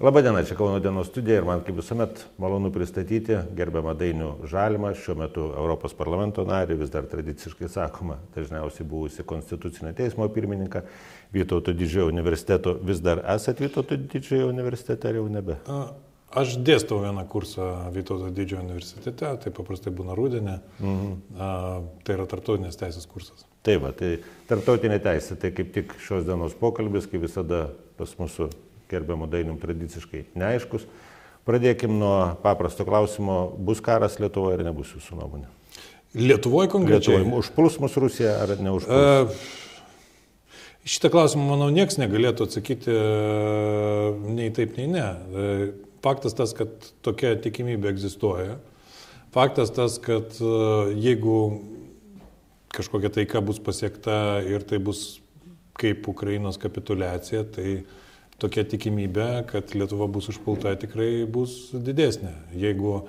Labadiena, čia Kauno dienos studija ir man kaip visuomet malonu pristatyti gerbiamą Dainių Žalimą, šiuo metu Europos parlamento narį, vis dar tradiciškai sakoma, dažniausiai buvusi Konstitucinio teismo pirmininką, Vytauto Didžiojo universiteto. Vis dar esate Vytauto Didžiojo universitete ar jau nebe? Aš dėstau vieną kursą Vytauto Didžiojo universitete, tai paprastai būna rudenį, tai yra tarptautinės teisės kursas. Taip, tai tarptautinė teisė, tai kaip tik šios dienos pokalbis, kaip visada pas mūsų gerbiamų Dainium tradiciškai neaiškus. Pradėkim nuo paprasto klausimo, bus karas Lietuvoje ar nebus jūsų nuomonė? Lietuvoje konkrečiai? Lietuvoje užpuls mus Rusija ar neužpuls? Šitą klausimą, manau, nieks negalėtų atsakyti nei taip, nei ne. Faktas tas, kad tokia tikimybė egzistuoja. Faktas tas, kad jeigu kažkokia taika bus pasiekta ir tai bus kaip Ukrainos kapituliacija, tai tokia tikimybė, kad Lietuva bus užpulta, tikrai bus didesnė. Jeigu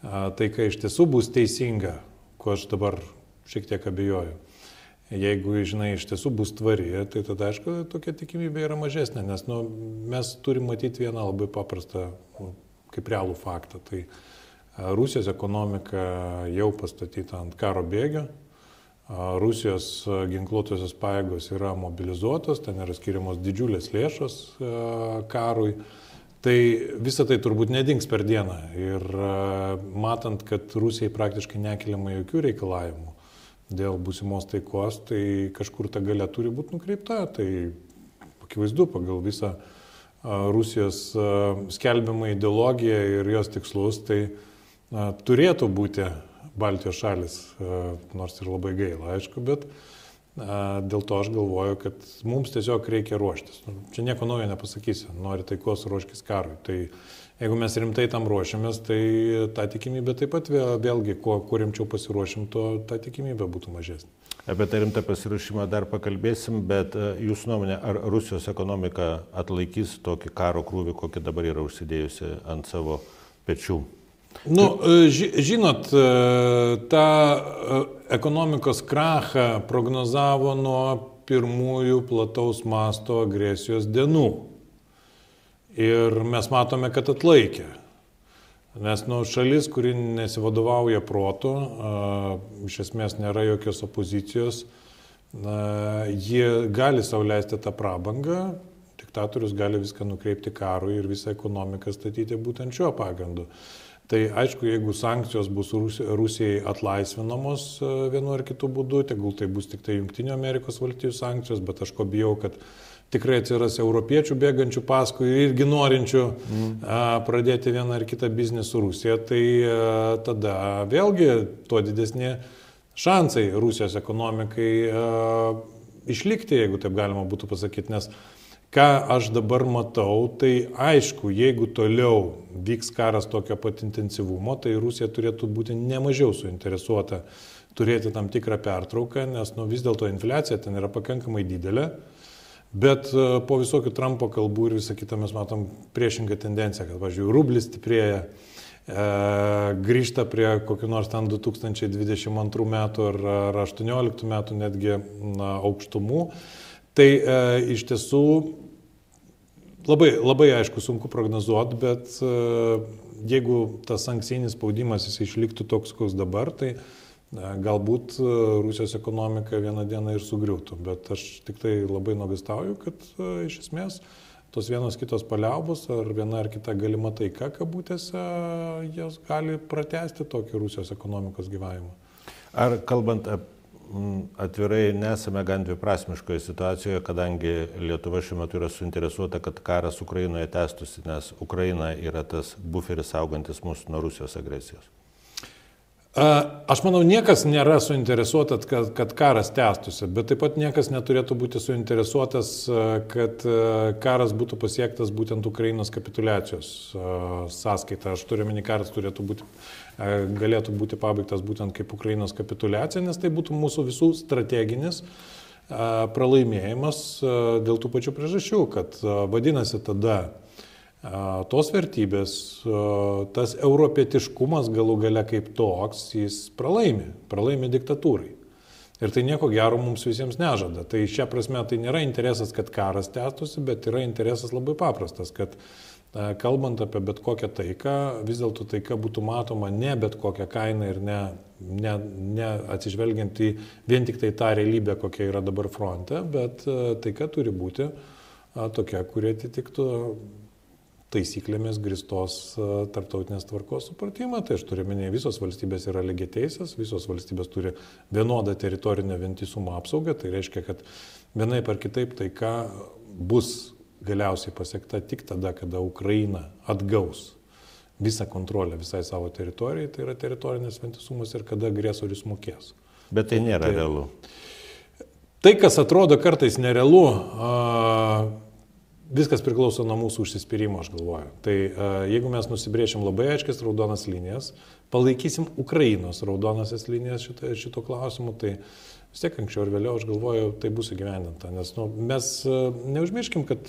taika iš tiesų bus teisinga, ko aš dabar šiek tiek abejoju, jeigu, žinai, iš tiesų bus tvari, tai tada, aišku, tokia tikimybė yra mažesnė, nes mes turim matyti vieną labai paprastą, kaip realų faktą. Tai Rusijos ekonomika jau pastatyta ant karo bėgio, Rusijos ginkluotosios pajėgos yra mobilizuotos, ten yra skiriamos didžiulės lėšos karui. Tai visa tai turbūt nedings per dieną. Ir matant, kad Rusijai praktiškai nekeliama jokių reikalavimų dėl būsimos taikos, tai kažkur ta galia turi būti nukreipta. Tai akivaizdu pagal visą Rusijos skelbiamą ideologiją ir jos tikslus, tai turėtų būti Baltijos šalis, nors ir labai gaila, aišku, bet dėl to aš galvoju, kad mums tiesiog reikia ruoštis. Čia nieko naujo nepasakysiu, nori taikos, ruoškis karui. Tai jeigu mes rimtai tam ruošiamės, tai ta tikimybė taip pat vėlgi, kuo rimčiau pasiruošim, ta tikimybė būtų mažesnė. Apie tą rimtą pasiruošimą dar pakalbėsim, bet jūsų nuomonė, ar Rusijos ekonomika atlaikys tokį karo krūvį, kokį dabar yra užsidėjusi ant savo pečių? Žinot, tą ekonomikos krachą prognozavo nuo pirmųjų plataus masto agresijos dienų. Ir mes matome, kad atlaikė. Nes šalis, kuri nesivadovauja protu, iš esmės nėra jokios opozicijos, jie gali sau leisti tą prabangą, diktatorius gali viską nukreipti karui ir visą ekonomiką statyti būtent šiuo pagrindu. Tai aišku, jeigu sankcijos bus Rusijai atlaisvinamos vienu ar kitu būdu, tegul tai bus tik tai Jungtinių Amerikos valstijų sankcijos, bet aš ko bijau, kad tikrai atsiras europiečių bėgančių paskui ir irgi norinčių pradėti vieną ar kitą biznį su Rusija, tai tada vėlgi tuo didesni šansai Rusijos ekonomikai išlikti, jeigu taip galima būtų pasakyti, nes ką aš dabar matau, tai aišku, jeigu toliau vyks karas tokio pat intensyvumo, tai Rusija turėtų būti nemažiau suinteresuota turėti tam tikrą pertrauką, nes vis dėlto infliacija ten yra pakankamai didelė, bet po visokių Trumpo kalbų ir visą kitą mes matom priešingą tendenciją, kad, važiuoju, rublis stiprėja, grįžta prie kokių nors ten 2022 metų ar 2018 metų netgi aukštumų. Tai iš tiesų labai aišku sunku prognozuoti, bet jeigu tas sankcijinis spaudimas jis išliktų toks, koks dabar, tai galbūt Rusijos ekonomika vieną dieną ir sugriūtų. Bet aš tik tai labai nuogąstauju, kad iš esmės tos vienos kitos paliaubos ar viena ar kita galima taika kabutėse, jos gali pratęsti tokį Rusijos ekonomikos gyvavimą. Ar kalbant atvirai, nesame gan dviprasmiškoje situacijoje, kadangi Lietuva šiuo metu yra suinteresuota, kad karas Ukrainoje tęstųsi, nes Ukraina yra tas buferis saugantis mūsų nuo Rusijos agresijos. Aš manau, niekas nėra suinteresuotas, kad karas tęstųsi, bet taip pat niekas neturėtų būti suinteresuotas, kad karas būtų pasiektas būtent Ukrainos kapituliacijos sąskaita. Aš turiu omeny, karas galėtų būti pabaigtas būtent kaip Ukrainos kapituliacija, nes tai būtų mūsų visų strateginis pralaimėjimas dėl tų pačių priežasčių, kad vadinasi tada tos vertybės, tas europietiškumas galų gale kaip toks, jis pralaimi diktatūrai. Ir tai nieko gero mums visiems nežada. Tai šia prasme tai nėra interesas, kad karas tęstųsi, bet yra interesas labai paprastas, kad kalbant apie bet kokią taiką, vis dėlto taika būtų matoma ne bet kokią kainą ir ne atsižvelgiant į vien tik tai tą realybę, kokia yra dabar fronte, bet taika turi būti tokia, kurie atitiktų taisyklėmis grįstos tarptautinės tvarkos supratimą. Tai aš turiu minėti, visos valstybės yra lygiateisės, visos valstybės turi vienodą teritorinio vientisumo apsaugą. Tai reiškia, kad vienaip ar kitaip taika bus galiausiai pasiekta tik tada, kada Ukraina atgaus visą kontrolę visai savo teritorijai, tai yra teritorinės vientisumas, ir kada agresorius mokės. Bet tai nėra realu. Tai, kas atrodo kartais nerealu, viskas priklauso nuo mūsų užsispyrimo, aš galvoju. Tai jeigu mes nusibrėšim labai aiškias raudonas linijas, palaikysim Ukrainos raudonasias linijas šito klausimu, tai vis tiek anksčiau ir vėliau, aš galvoju, tai bus įgyvendinta. Nes mes neužmirškim, kad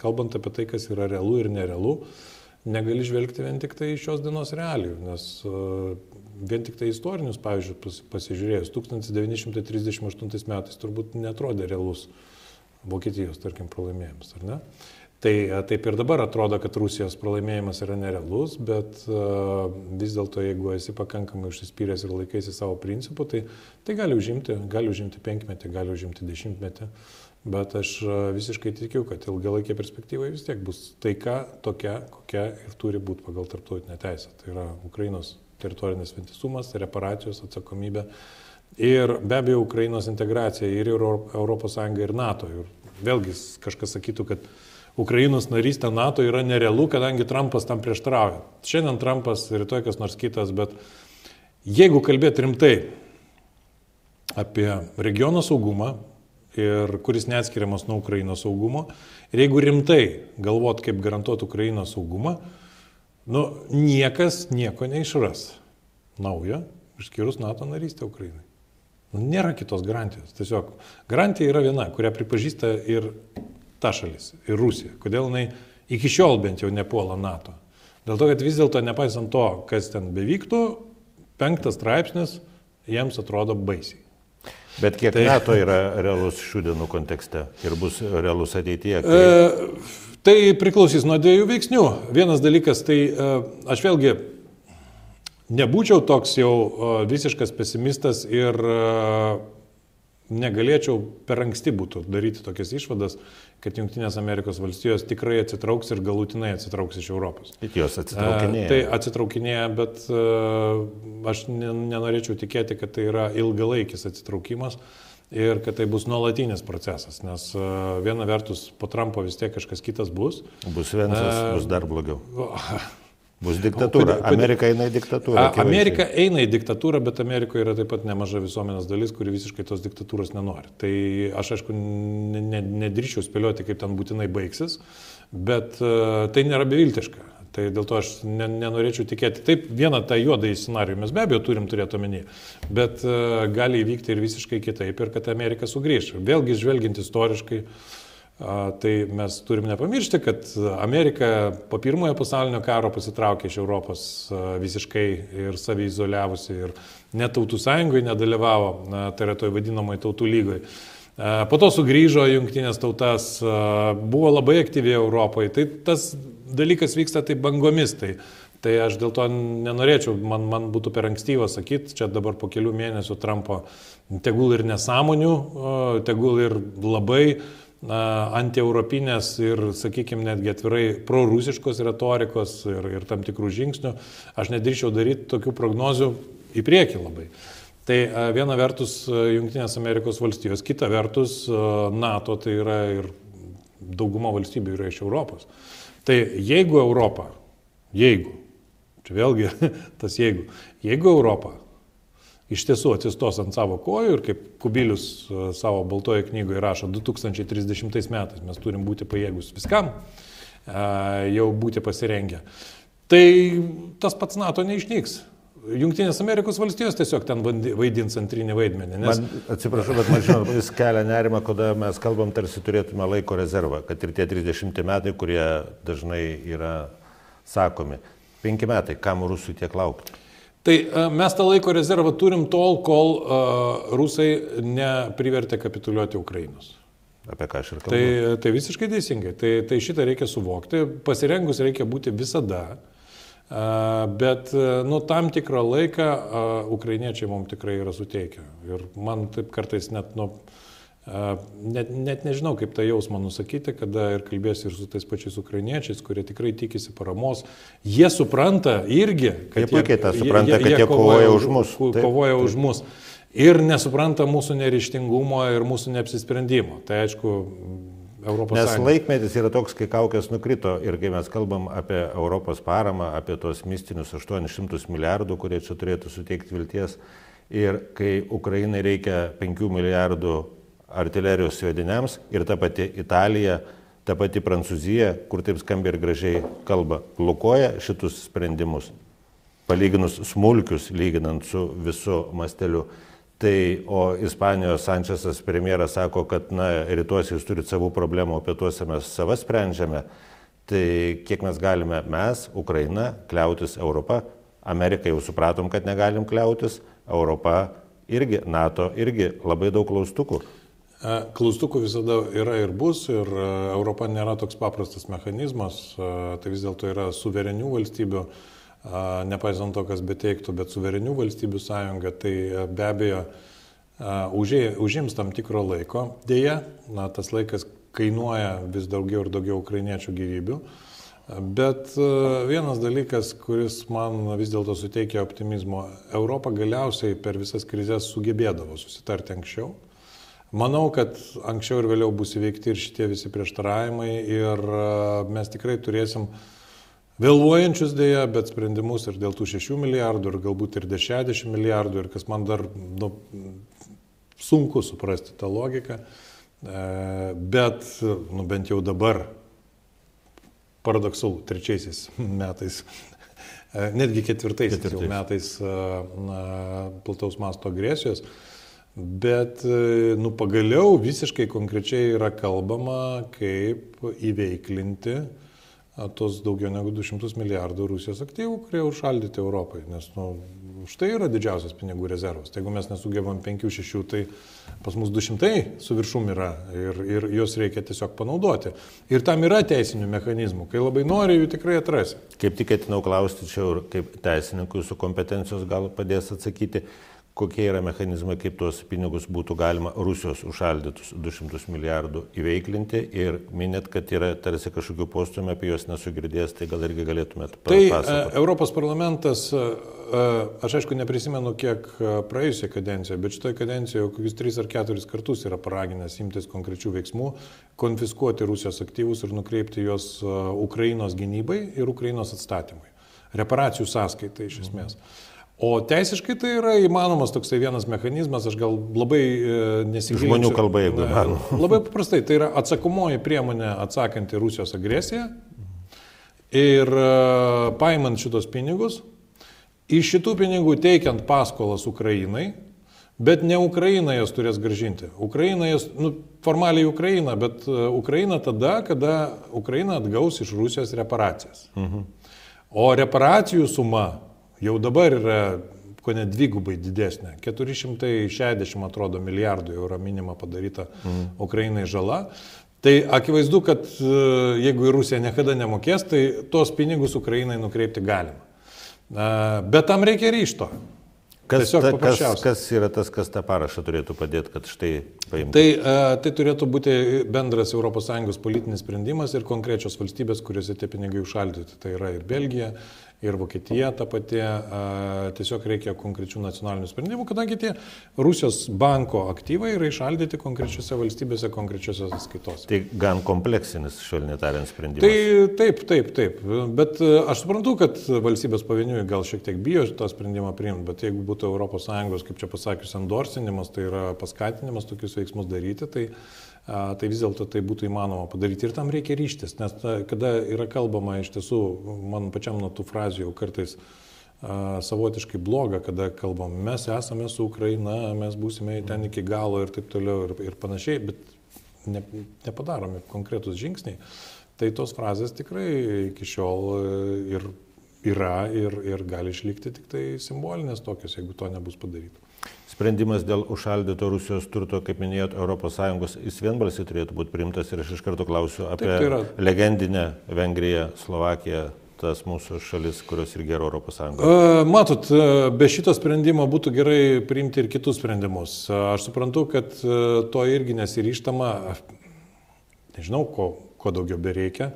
kalbant apie tai, kas yra realu ir nerealu, negali žvelgti vien tik tai šios dienos realijų, nes vien tik tai istorinius, pavyzdžiui, pasižiūrėjus, 1938 metais turbūt netrodė realus Vokietijos, tarkim, pralaimėjimas, ar ne? Tai taip ir dabar atrodo, kad Rusijos pralaimėjimas yra nerealus, bet vis dėlto, jeigu esi pakankamai užsispyręs ir laikaisi savo principų, tai gali užimti 5 metį, gali užimti 10 metį. Bet aš visiškai tikiu, kad ilgalaikė perspektyva vis tiek bus taika tokia, kokia ir turi būti pagal tarptautinę teisę. Tai yra Ukrainos teritorinis vientisumas, reparacijos, atsakomybė ir be abejo Ukrainos integracija ir Europos Sąjunga ir NATO. Ir vėlgi kažkas sakytų, kad Ukrainos narystė NATO yra nerealu, kadangi Trumpas tam prieštarauja. Šiandien Trumpas, rytoj kas nors kitas, bet jeigu kalbėti rimtai apie regiono saugumą, ir kuris neatskiriamas nuo Ukrainos saugumo. Ir jeigu rimtai galvot, kaip garantuoti Ukrainos saugumą, niekas nieko neišras naujo, išskyrus NATO narystę Ukrainai. Nėra kitos garantijos. Tiesiog garantija yra viena, kurią pripažįsta ir ta šalis, ir Rusija. Kodėl jinai iki šiol bent jau nepuola NATO? Dėl to, kad vis dėlto nepaisant to, kas ten bevyktų, 5 straipsnis jiems atrodo baisiai. Bet kiek NATO yra realus šių dienų kontekste ir bus realus ateityje? Tai priklausys nuo 2 veiksnių. Vienas dalykas, tai aš vėlgi nebūčiau toks jau visiškas pesimistas ir negalėčiau per anksti būtų daryti tokias išvadas, kad Jungtinės Amerikos valstijos tikrai atsitrauks ir galutinai atsitrauks iš Europos. Bet jos atsitraukinėja. Tai atsitraukinėja, bet aš nenorėčiau tikėti, kad tai yra ilgalaikis atsitraukimas ir kad tai bus nuolatinis procesas, nes viena vertus po Trumpo vis tiek kažkas kitas bus. Bus Vensas, bus dar blogiau. Bus diktatūra. Amerika eina į diktatūrą. Amerika eina į diktatūrą, bet Amerikoje yra taip pat nemaža visuomenės dalis, kuri visiškai tos diktatūros nenori. Tai aš aišku nedrįščiau spėlioti, kaip ten būtinai baigsis, bet tai nėra beviltiška. Tai dėl to aš nenorėčiau tikėti. Taip, vieną tą juodąjį scenarijų mes be abejo turim turėti omenyje, bet gali įvykti ir visiškai kitaip, ir kad Amerika sugrįš. Vėlgi, žvelgiant istoriškai, tai mes turim nepamiršti, kad Amerika po pirmojo pasaulinio karo pasitraukė iš Europos visiškai ir saviizoliavusi ir net tautų sąjungoje nedalyvavo, tai yra toj vadinamoje tautų lygoje. Po to sugrįžo jungtinės tautas, buvo labai aktyvi Europoje. Tai tas dalykas vyksta taip bangomis. Tai aš dėl to nenorėčiau, man būtų per ankstyva sakyti, čia dabar po kelių mėnesių Trumpo tegul ir nesąmonių, tegul ir labai antieuropinės ir, sakykime, netgi atvirai prorusiškos retorikos ir tam tikrų žingsnių, aš nedrįščiau daryti tokių prognozių į priekį labai. Tai viena vertus Jungtinės Amerikos valstijos, kita vertus NATO, tai yra ir dauguma valstybių yra iš Europos. Tai jeigu Europa, čia vėlgi tas jeigu Europa iš tiesų atsistos ant savo kojų ir kaip Kubilius savo baltoje knygoje rašo, 2030 metais mes turim būti pajėgus viskam, jau būti pasirengę. Tai tas pats NATO neišnyks. Jungtinės Amerikos valstijos tiesiog ten vaidins antrinį vaidmenį. Nes... Atsiprašau, bet man žinot, vis kelia nerimą, kada mes kalbam, tarsi turėtume laiko rezervą, kad ir tie 30 metai, kurie dažnai yra sakomi. 5 metai, kam rusui tiek laukti? Tai mes tą laiko rezervą turim tol, kol rusai neprivertė kapituliuoti Ukrainos. apie ką aš ir kalbu. Tai visiškai teisingai. Tai šitą reikia suvokti. Pasirengus reikia būti visada. Bet tam tikrą laiką ukrainiečiai mums tikrai yra suteikę. Ir man taip kartais net nežinau, kaip tą jausmą nusakyti, kada ir kalbėsiu ir su tais pačiais ukrainiečiais, kurie tikrai tikisi paramos. Jie supranta irgi, kad jie kovoja už mus. Kovoja už mus. Ir nesupranta mūsų neryžtingumo ir mūsų neapsisprendimo. Tai aišku, Nes laikmetis yra toks, kai kaukės nukrito ir kai mes kalbam apie Europos paramą, apie tos mistinius 800 milijardų, kurie čia turėtų suteikti vilties, ir kai Ukrainai reikia 5 milijardų artilerijos sviediniams ir ta pati Italija, ta pati Prancūzija, kur taip skambiai ir gražiai kalba, blokuoja šitus sprendimus, palyginus smulkius, lyginant su visu masteliu. O Ispanijos Sančesas premjeras sako, kad rytuose jūs turite savų problemų, o pietuose mes savas sprendžiame. Tai kiek mes galime mes, Ukraina, kliautis Europą, Amerika jau supratom, kad negalim kliautis, Europa irgi, NATO irgi labai daug klaustukų. Klaustukų visada yra ir bus, ir Europa nėra toks paprastas mechanizmas, tai vis dėlto yra suverenių valstybių. Nepaisant to, kas beteiktų, bet suverenių valstybių sąjunga, tai be abejo užims tam tikro laiko. Deja, tas laikas kainuoja vis daugiau ir daugiau ukrainiečių gyvybių. Bet vienas dalykas, kuris man vis dėlto suteikia optimizmo, Europa galiausiai per visas krizės sugebėdavo susitarti anksčiau. Manau, kad anksčiau ir vėliau bus įveikti ir šitie visi prieštaravimai ir mes tikrai turėsim vėluojančius dėja, bet sprendimus ir dėl tų 6 milijardų, ir galbūt ir 60 milijardų, ir kas man dar sunku suprasti tą logiką, bet bent jau dabar, paradoksalu, 3 metais, netgi 4 metais plataus masto agresijos, bet pagaliau visiškai konkrečiai yra kalbama, kaip įveiklinti tos daugiau negu 200 milijardų Rusijos aktyvų, kurie užšaldyti Europai, nes štai yra didžiausias pinigų rezervas. Tai jeigu mes nesugebam 5-6, tai pas mus 200 su viršum yra ir juos reikia tiesiog panaudoti. Ir tam yra teisinių mechanizmų, kai labai nori, jų tikrai atrasi. Kaip tik ketinau klausti čia ir kaip teisininkų jūsų kompetencijos gal padės atsakyti, kokie yra mechanizmai, kaip tuos pinigus būtų galima Rusijos užšaldytus 200 milijardų įveiklinti ir minėt, kad yra tarsi kažkokių postumų, apie juos nesugirdėjęs, tai gal irgi galėtumėt papasakoti. Tai Europos parlamentas, aš aišku neprisimenu kiek praėjusią kadenciją, bet šitoje kadencijoje kokius 3 ar 4 kartus yra paraginęs imtis konkrečių veiksmų, konfiskuoti Rusijos aktyvus ir nukreipti juos Ukrainos gynybai ir Ukrainos atstatymui. Reparacijų sąskaitai iš esmės. O teisiškai tai yra įmanomas toksai vienas mechanizmas, aš gal labai nesigilinsiu. Žmonių kalba, jeigu įmanoma. Labai paprastai, tai yra atsakomoji priemonė atsakant į Rusijos agresiją ir paimant šitos pinigus, iš šitų pinigų teikiant paskolas Ukrainai, bet ne Ukraina jas turės grąžinti. Ukraina jas, formaliai Ukraina, bet Ukraina tada, kada Ukraina atgaus iš Rusijos reparacijas. O reparacijų suma jau dabar yra kone dvigubai didesnė. 460, atrodo, milijardų jau yra minima padaryta Ukrainai žala. Tai akivaizdu, kad jeigu ir Rusija niekada nemokės, tai tos pinigus Ukrainai nukreipti galima. Bet tam reikia ryžto. Kas yra tas, kas tą parašą turėtų padėti, kad štai paimtų? Tai turėtų būti bendras ES politinis sprendimas ir konkrečios valstybės, kuriuose tie pinigai užšaldyti. Tai yra ir Belgija, ir Vokietija ta pati. Tiesiog reikia konkrečių nacionalinių sprendimų, kadangi tie Rusijos banko aktyvai yra išaldyti konkrečiose valstybėse, konkrečiose sąskaitose. Tai gan kompleksinis, švelniai tariant, sprendimas. Taip. Bet aš suprantu, kad valstybės pavieniui gal šiek tiek bijo tą sprendimą priimti, bet jeigu būtų ES, kaip čia pasakius, endorsinimas, tai yra paskatinimas tokius veiksmus daryti, tai vis dėlto tai būtų įmanoma padaryti. Ir tam reikia ryžtis, nes kada yra kalbama iš tiesų, man pačiam nuo tų frazių jau kartais savotiškai bloga, kada kalbam, mes esame su Ukraina, mes būsime ten iki galo ir taip toliau ir panašiai, bet nepadaromi konkretus žingsniai. Tai tos frazės tikrai iki šiol yra ir gali išlikti tik tai simbolinės tokios, jeigu to nebus padaryta. sprendimas dėl užšaldyto Rusijos turto, kaip minėjot, ES, jis vienbalsiai turėtų būti priimtas ir aš iš karto klausiu apie legendinę Vengriją, Slovakiją, tas mūsų šalis, kurios irgi yra ES. Matot, be šito sprendimo būtų gerai priimti ir kitus sprendimus. Aš suprantu, kad to irgi nesiryštama, nežinau, ko daugiau bereikia.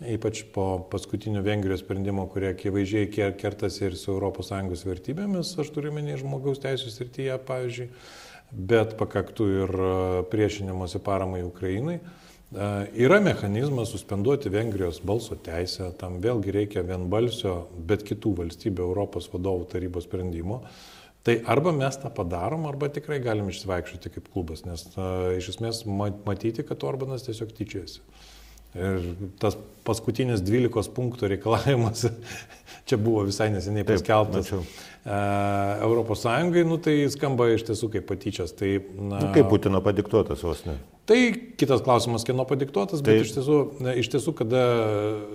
Ypač po paskutinio Vengrijos sprendimo, kurie akivaizdžiai kertasi ir su ES vertybėmis, aš turiu menį žmogaus teisų srityje, pavyzdžiui, bet pakaktų ir priešinimuose paramai Ukrainai. Yra mechanizmas suspenduoti Vengrijos balso teisę, tam vėlgi reikia vienbalsio, bet kitų valstybių Europos vadovų tarybos sprendimo. Tai arba mes tą padarom, arba tikrai galim išsivaikščioti kaip klubas, nes iš esmės matyti, kad Orbanas tiesiog tyčiasi. Ir tas paskutinis 12 punktų reikalavimas čia buvo visai neseniai paskelbtas Europos Sąjungai, tai skamba iš tiesų kaip patyčias. Tai, kaip Putino padiktuotas vos ne? Tai kitas klausimas, kieno padiktuotas, bet iš tiesų, kada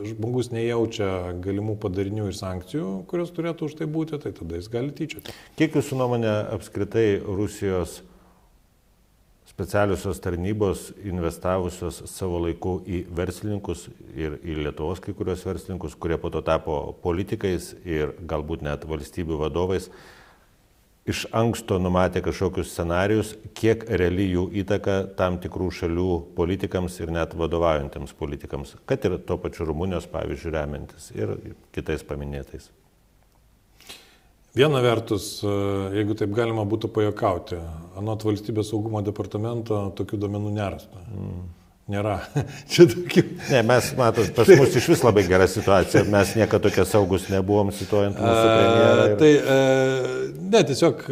žmogus nejaučia galimų padarinių ir sankcijų, kurios turėtų už tai būti, tai tada jis gali tyčioti. Kiek jūsų nuomonė apskritai Rusijos specialiosios tarnybos investavusios savo laiku į verslininkus ir į Lietuvos kai kurios verslininkus, kurie po to tapo politikais ir galbūt net valstybių vadovais, iš anksto numatė kažkokius scenarius, kiek reali jų įtaka tam tikrų šalių politikams ir net vadovaujantiems politikams, kad ir to pačiu Rumunijos pavyzdžiui remiantis ir kitais paminėtais. Viena vertus, jeigu taip galima būtų pajuokauti, anot Valstybės saugumo departamento tokių duomenų nerasta. Nėra. Ne, mes, matot, pas mus iš vis labai gera situacija, mes niekada tokie saugus nebuvom situojant mūsų premjerą. Ne, tiesiog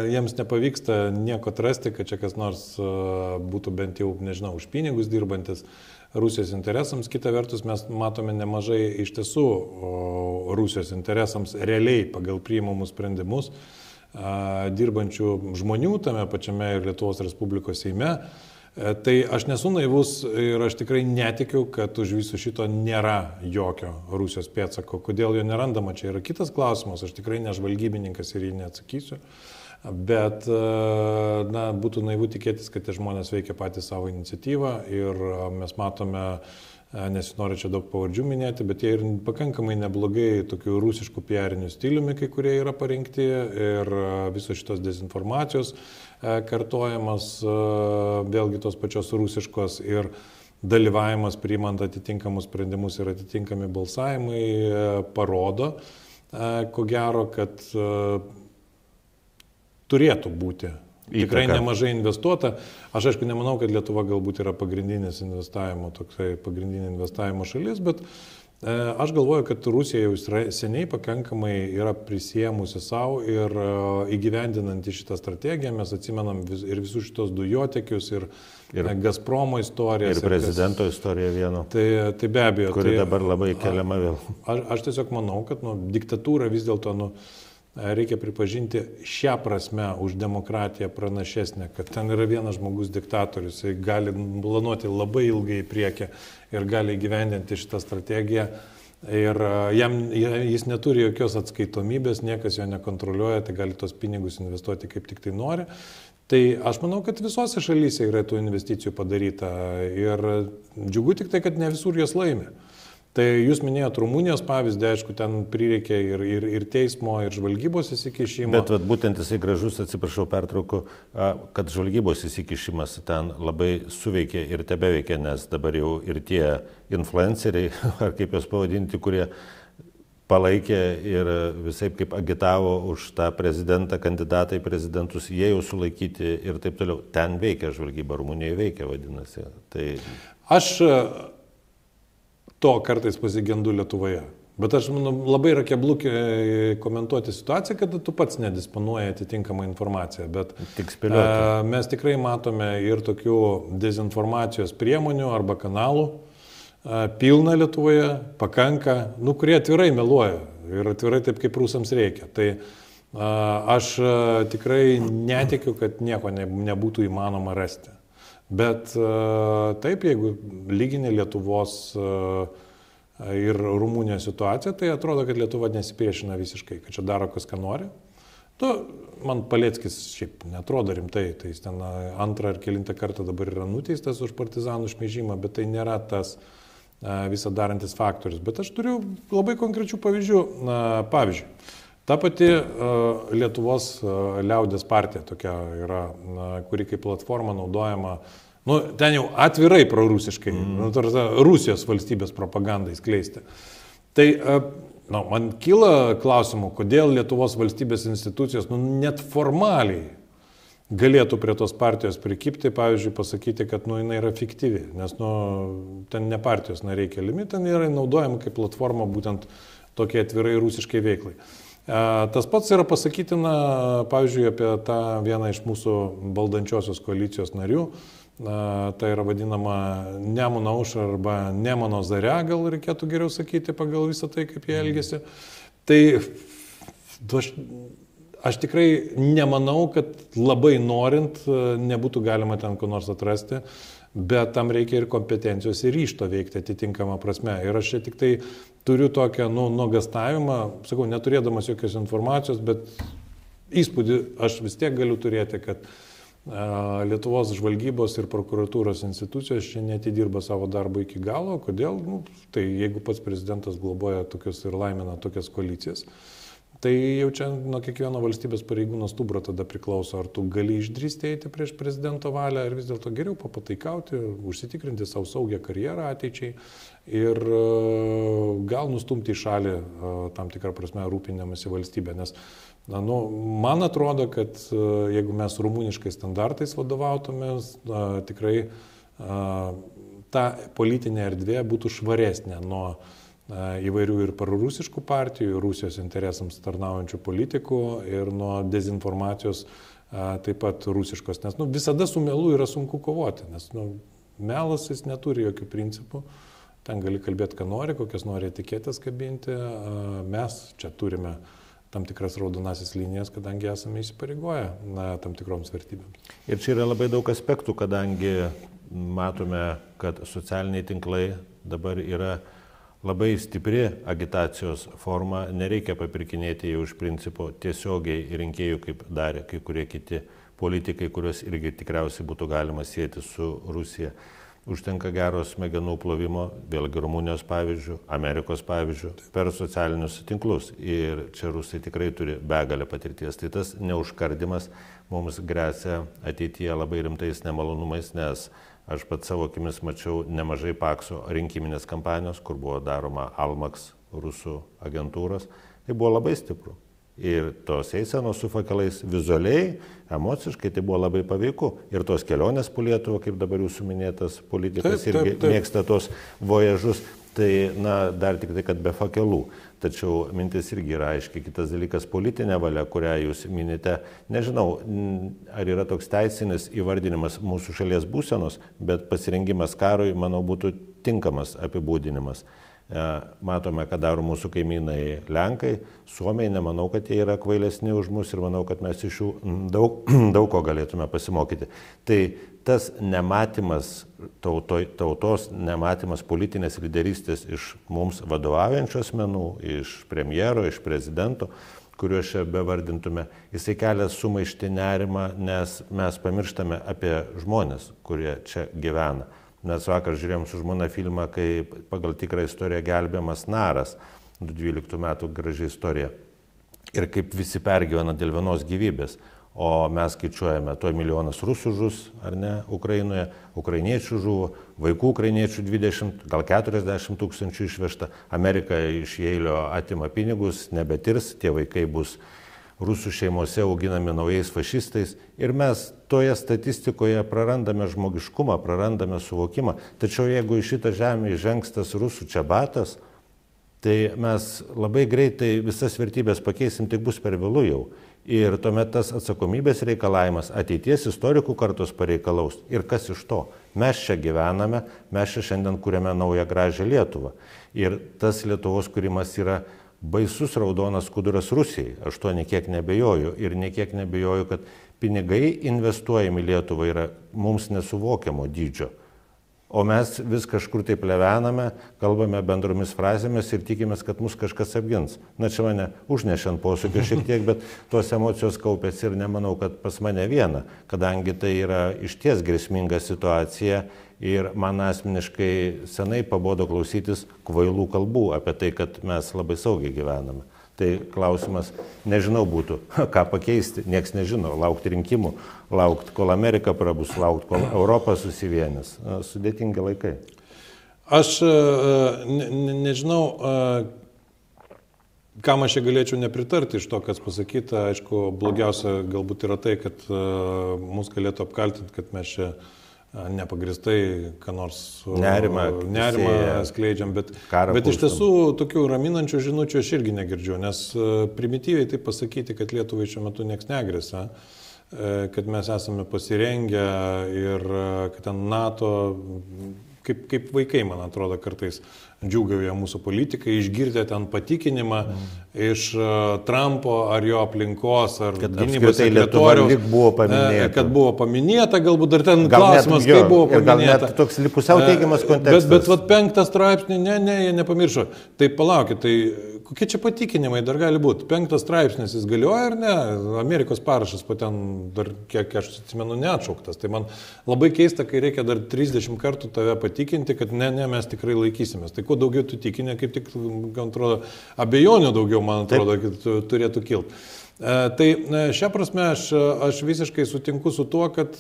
jiems nepavyksta nieko atrasti, kad čia kas nors būtų bent jau, nežinau, už pinigus dirbantis Rusijos interesams. Kita vertus, mes matome nemažai iš tiesų Rusijos interesams realiai pagal priimamus sprendimus dirbančių žmonių tame pačiame ir Lietuvos Respublikos Seime. Tai aš nesu naivus ir aš tikrai netikiu, kad už viso šito nėra jokio Rusijos pėdsako. Kodėl jo nerandama, čia yra kitas klausimas, aš tikrai ne žvalgybininkas ir jį neatsakysiu. Bet būtų naivu tikėtis, kad tie žmonės veikia patys savo iniciatyvą ir mes matome, nesinori čia daug pavardžių minėti, bet jie ir pakankamai neblogai tokių rusiškų PR-inių stiliumi, kai kurie yra parinkti ir visos šitos dezinformacijos kartojamas, vėlgi tos pačios rusiškos ir dalyvavimas priimant atitinkamus sprendimus ir atitinkami balsavimai parodo, ko gero, kad turėtų būti tikrai nemažai investuota. Aš aišku nemanau, kad Lietuva galbūt yra pagrindinė investavimo šalis, bet aš galvoju, kad Rusija jau seniai pakankamai yra prisėmusi savo ir įgyvendinant šitą strategiją, mes atsimenam ir visus šitos dujotekius, ir Gazpromo istorijas. Ir prezidento istoriją vieno. Tai be abejo. Kuri dabar labai keliama vėl. Aš tiesiog manau, kad diktatūra vis dėlto reikia pripažinti šią prasme už demokratiją pranašesnė, kad ten yra vienas žmogus diktatorius, jis gali planuoti labai ilgai į priekį ir gali įgyvendinti šitą strategiją ir jis neturi jokios atskaitomybės, niekas jo nekontroliuoja, tai gali tos pinigus investuoti kaip tik tai nori. Tai aš manau, kad visose šalyse yra tų investicijų padaryta ir džiugu tik tai, kad ne visur jos laimi. Tai jūs minėjot Rumunijos pavyzdį, aišku, ten prireikė ir teismo, ir žvalgybos įsikišimo. Bet būtent jisai gražus, atsiprašau, pertrauku, kad žvalgybos įsikišimas ten labai suveikė ir tebeveikia, nes dabar jau ir tie influenceriai, ar kaip jos pavadinti, kurie palaikė ir visai kaip agitavo už tą prezidentą, kandidatą į prezidentus, jie jau sulaikyti ir taip toliau. Ten veikia žvalgyba, Rumunijoje veikia, vadinasi. Tai... Aš to kartais pasigendu Lietuvoje. Bet aš manau, labai yra keblu komentuoti situaciją, kada tu pats nedisponuoji atitinkamą informaciją. Bet mes tikrai matome ir tokių dezinformacijos priemonių arba kanalų pilna Lietuvoje, pakanka, kurie atvirai meluoja ir atvirai taip, kaip rusams reikia. Tai aš tikrai netikiu, kad nieko nebūtų įmanoma rasti. Bet taip, jeigu lyginė Lietuvos ir Rumunijos situacija, tai atrodo, kad Lietuva nesipriešina visiškai, kad čia daro kas ką nori. Man Paleckis šiaip netrodo rimtai, tai jis ten antrą ar kelintą kartą dabar yra nuteistas už partizanų šmeižimą, bet tai nėra tas visą darantis faktorius. Bet aš turiu labai konkrečių pavyzdžių. Pavyzdžiui, ta pati Lietuvos liaudės partija tokia yra, kuri kaip platforma naudojama, ten jau atvirai prorusiškai, Rusijos valstybės propagandai skleisti. Tai man kyla klausimų, kodėl Lietuvos valstybės institucijos net formaliai galėtų prie tos partijos prikipti, pavyzdžiui, pasakyti, kad jinai yra fiktyvi, nes ten ne partijos nariai keliami, ten yra naudojama kaip platforma būtent tokie atvirai rusiškai veiklai. Tas pats yra pasakytina, pavyzdžiui, apie tą vieną iš mūsų valdančiosios koalicijos narių, tai yra vadinama Nemuno aušra arba Nemuno Zaria, gal reikėtų geriau sakyti pagal visą tai, kaip jie elgėsi. Tai aš tikrai nemanau, kad labai norint nebūtų galima ten ko nors atrasti, bet tam reikia ir kompetencijos ir ryžto veikti atitinkamą prasme. Ir aš čia tik tai turiu tokią nuogąstavimą, sakau, neturėdamas jokios informacijos, bet įspūdį aš vis tiek galiu turėti, kad Lietuvos žvalgybos ir prokuratūros institucijos čia netidirba savo darbo iki galo. Kodėl? Tai jeigu pats prezidentas globoja tokius ir laimina tokias koalicijas, tai jau čia nuo kiekvieno valstybės pareigūno stubro tada priklauso, ar tu gali išdrįsti eiti prieš prezidento valią, ar vis dėlto geriau papataikauti, užsitikrinti savo saugią karjerą ateičiai ir gal nustumti į šalį tam tikrą prasme rūpinamasi valstybę. Nes man atrodo, kad jeigu mes rumuniškais standartais vadovautumės, tikrai ta politinė erdvė būtų švaresnė nuo įvairių ir prorusiškų partijų, Rusijos interesams tarnaujančių politikų ir nuo dezinformacijos taip pat rusiškos. Nes visada su melu yra sunku kovoti, nes melas jis neturi jokių principų. Ten gali kalbėti, ką nori, kokias nori etiketės kabinti. Mes čia turime tam tikras raudonasis linijas, kadangi esame įsipareigoję tam tikroms vertybėms. Ir čia yra labai daug aspektų, kadangi matome, kad socialiniai tinklai dabar yra labai stipri agitacijos forma, nereikia papirkinėti jau iš principo tiesiogiai rinkėjų, kaip darė kai kurie kiti politikai, kuriuos irgi tikriausiai būtų galima sieti su Rusija. Užtenka gero smegenų plovimo, vėlgi Rumunijos pavyzdžių, Amerikos pavyzdžių, per socialinius tinklus. Ir čia rusai tikrai turi begalę patirties. Tai tas neužkardimas mums gresia ateityje labai rimtais nemalonumais, nes aš pats savo akimis mačiau nemažai Pakso rinkiminės kampanijos, kur buvo daroma Almaks rusų agentūros. Tai buvo labai stipru. Ir tos eisenos su fakelais vizualiai, emociškai tai buvo labai paveiku. Ir tos kelionės po Lietuvą, kaip dabar jūsų minėtas politikas, irgi mėgsta tos vojažus. Tai, dar tik tai, kad be fakelų. Tačiau mintis irgi yra aiškiai. Kitas dalykas - politinė valia, kurią jūs minite. Nežinau, ar yra toks teisinis įvardinimas mūsų šalies būsenos, bet pasirengimas karui, manau, būtų tinkamas apibūdinimas. Matome, ką daro mūsų kaimynai Lenkai, Suomiai, nemanau, kad jie yra kvailesni už mus ir manau, kad mes iš jų daug ko galėtume pasimokyti. Tai tas nematymas tautos, nematymas politinės lyderystės iš mums vadovaujančių asmenų, iš premjero, iš prezidento, kuriuos čia bevardintume, jisai kelia sumaištį, nerimą, nes mes pamirštame apie žmonės, kurie čia gyvena. Mes vakar žiūrėjom su žmona filmą, kai pagal tikrą istoriją gelbėjamas naras, 12 metų graži istorija. Ir kaip visi pergyvena dėl vienos gyvybės. O mes skaičiuojame, tuo milijonas rusų žus, ar ne, Ukrainoje, ukrainiečių žuvo, vaikų ukrainiečių 20, gal 40 tūkstančių išvežta. Amerika iš Jeilio atima pinigus, nebetirs, tie vaikai bus rusų šeimose auginami naujais fašistais ir mes toje statistikoje prarandame žmogiškumą, prarandame suvokimą. Tačiau jeigu į šitą žemę įžengs tas rusų čiabatas, tai mes labai greitai visas vertybės pakeisim, tik bus per vėlu jau. Ir tuomet tas atsakomybės reikalavimas ateities istorikų kartos pareikalaus. Ir kas iš to? Mes čia gyvename, mes čia šiandien kūrėme naują gražią Lietuvą. Ir tas Lietuvos kūrimas yra baisus raudonas skuduras Rusijai. Aš to niekiek nebejoju. Ir niekiek nebejoju, kad pinigai investuojami Lietuvą yra mums nesuvokiamo dydžio. O mes vis kažkur taip levename, kalbame bendromis frazėmis ir tikimės, kad mus kažkas apgins. Na, čia mane užnešė ant posūkio šiek tiek, bet tos emocijos kaupėsi ir nemanau, kad pas mane viena, kadangi tai yra išties grėsminga situacija ir man asmeniškai senai pabodo klausytis kvailų kalbų apie tai, kad mes labai saugiai gyvename. Tai klausimas, nežinau būtų, ką pakeisti, nieks nežino, laukti rinkimų, laukti, kol Amerika prabus, laukti, kol Europa susivienys. Sudėtingi laikai. Aš nežinau, kam aš čia galėčiau nepritarti iš to, kas pasakyta. Aišku, blogiausia galbūt yra tai, kad mus galėtų apkaltinti, kad mes čia nepagristai, ką nors nerimą skleidžiam, bet iš tiesų tokių raminančių žinučių aš irgi negirdžiu, nes primityviai tai pasakyti, kad Lietuvai šiuo metu nieks negrėsia, kad mes esame pasirengę ir kad ten NATO, kaip vaikai, man atrodo, kartais džiūgauja mūsų politikai, išgirdę ten patikinimą iš Trumpo ar jo aplinkos, ar gynybos sekretoriaus, kad buvo paminėta, galbūt dar ten klausimas, kaip buvo paminėta. Gal net toks pusiau teigiamas kontekstas. Bet 5 straipsnį, jie nepamiršo. Tai palaukit, tai kokie čia patikinimai dar gali būti? 5 straipsnis jis galioja ar ne? Amerikos parašas po ten dar, kiek aš atsimenu, neatšauktas. Tai man labai keista, kai reikia dar 30 kartų tave patikinti, kad mes tikrai laikysimės. Tai kuo daugiau tu tikinė, kaip tik, man atrodo, abejonių daugiau, man atrodo, turėtų kilti. Tai šią prasme aš visiškai sutinku su tuo, kad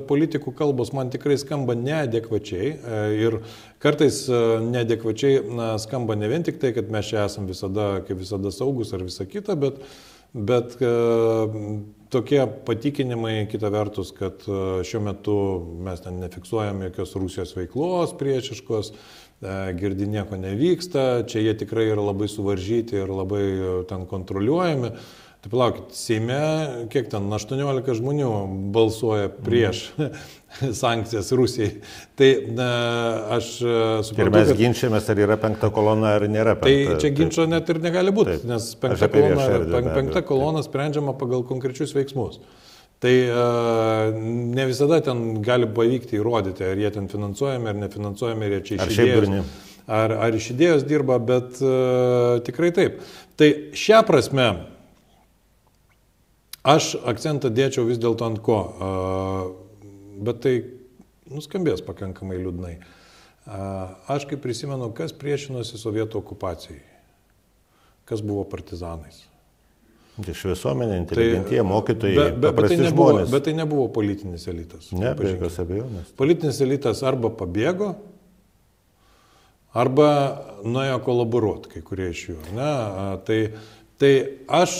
politikų kalbos man tikrai skamba neadekvačiai ir kartais neadekvačiai skamba ne vien tik tai, kad mes čia esam kaip visada saugus ar visa kita, bet tokie patikinimai, kita vertus, kad šiuo metu mes ten nefiksuojam jokios Rusijos veiklos priešiškos, girdi nieko nevyksta, čia jie tikrai yra labai suvaržyti ir labai ten kontroliuojami. Tai palaukit, Seime, kiek ten, 18 žmonių balsuoja prieš sankcijas Rusijai. Tai aš suprantu, ir mes ginčiamės, ar yra 5 kolona, ar nėra 5. Tai čia ginčio net ir negali būti, nes 5 kolona sprendžiama pagal konkrečius veiksmus. Tai ne visada ten gali pavykti įrodyti, ar jie ten finansuojami, ar nefinansuojami, ar jie čia iš idėjos, ar iš idėjos dirba, bet tikrai taip. Tai šią prasme aš akcentą dėčiau vis dėlto ant ko, bet tai nuskambės pakankamai liūdnai. Aš kaip prisimenu, kas priešinosi sovietų okupacijai, kas buvo partizanais. Iš visuomenė, inteligentija, mokytojai, paprasti žmonės. Bet tai nebuvo politinis elitas. Ne, be jokios abejonės. Politinis elitas arba pabėgo, arba nuėjo kolaboruoti, kai kurie iš jų. Ne? Tai aš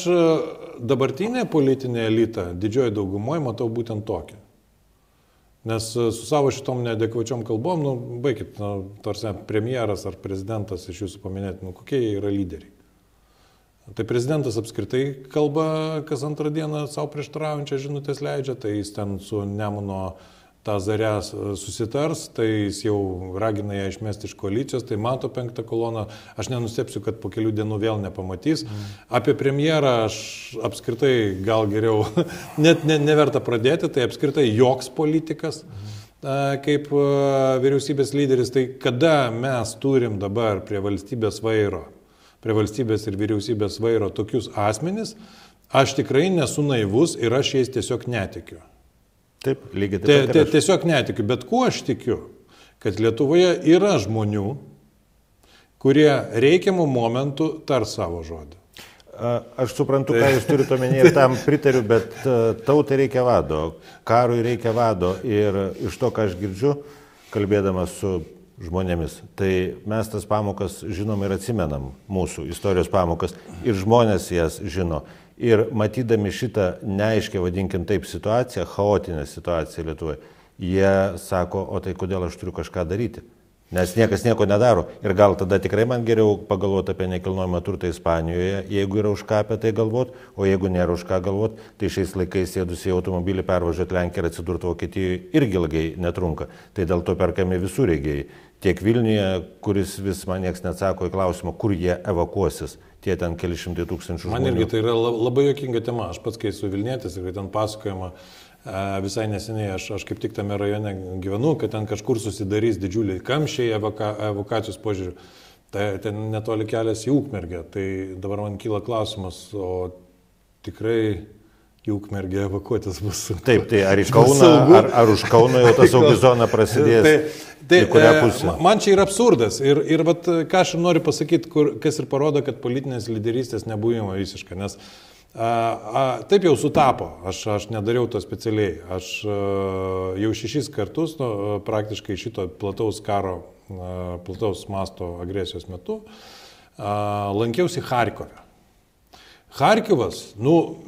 dabartinę politinę elitą didžioji daugumoje matau būtent tokią. Nes su savo šitom neadekvačiom kalbom, baikit, tarsi premjeras ar prezidentas iš jūsų paminėti, kokie jie yra lyderiai. Tai prezidentas apskritai kalba kas antrą dieną savo prieštaraujančią žinutės leidžia, tai jis ten su Nemuno tą Zarę susitars, tai jis jau ragina ją išmesti iš koalicijos, tai mato 5 koloną, aš nenustepsiu, kad po kelių dienų vėl nepamatys. Apie premjerą aš apskritai gal geriau net neverta pradėti, tai apskritai joks politikas kaip vyriausybės lyderis, tai kada mes turim dabar prie valstybės ir vyriausybės vairo tokius asmenis, aš tikrai nesu naivus ir aš jais tiesiog netikiu. Taip, lygiai taip pat. Tiesiog netikiu, bet kuo aš tikiu, kad Lietuvoje yra žmonių, kurie reikiamų momentų tar savo žodį. Aš suprantu, ką jūs turite omenyje ir tam pritariu, bet tautai reikia vado, karui reikia vado ir iš to, ką aš girdžiu, kalbėdamas su žmonėmis, tai mes tas pamokas žinom ir atsimenam, mūsų istorijos pamokas, ir žmonės jas žino. Ir matydami šitą neaiškę, vadinkim taip, situaciją, chaotinę situaciją Lietuvoje, jie sako, o tai kodėl aš turiu kažką daryti? Nes niekas nieko nedaro. Ir gal tada tikrai man geriau pagalvoti apie nekilnojamą turtą Ispanijoje, jeigu yra už ką apie tai galvoti, o jeigu nėra už ką galvoti, tai šiais laikais sėdus į automobilį pervažiuoti Lenkiją ir atsidurti Vokietijoje irgi ilgai netrunka. Tai dėl to perkami visureigiai. Tiek Vilniuje, kuris vis man nieks neatsako į klausimą, kur jie evakuosis, tie ten keli šimtai tūkstančių žmonių. Man irgi tai yra labai juokinga tema. Aš pats, kai esu Vilnietis ir kai ten pasakojama, visai neseniai, aš kaip tik tame rajone gyvenu, kad ten kažkur susidarys didžiuliai kamščiai evakuacijos požiūrių. Tai ten netoli kelias į Ukmergę. Tai dabar man kyla klausimas, o tikrai į Ukmergę evakuotis bus sunku. Taip, tai ar iš Kauno, ar už Kauno jau ta saugi zona prasidės? Tai man čia yra absurdas. Ir vat, ką aš noriu pasakyti, kas ir parodo, kad politinės lyderystės nebuvimo visiškai. Nes taip jau sutapo, aš nedariau to specialiai. Aš jau 6 kartus praktiškai šito plataus karo, plataus masto agresijos metu lankiausi Charkove. Charkivas,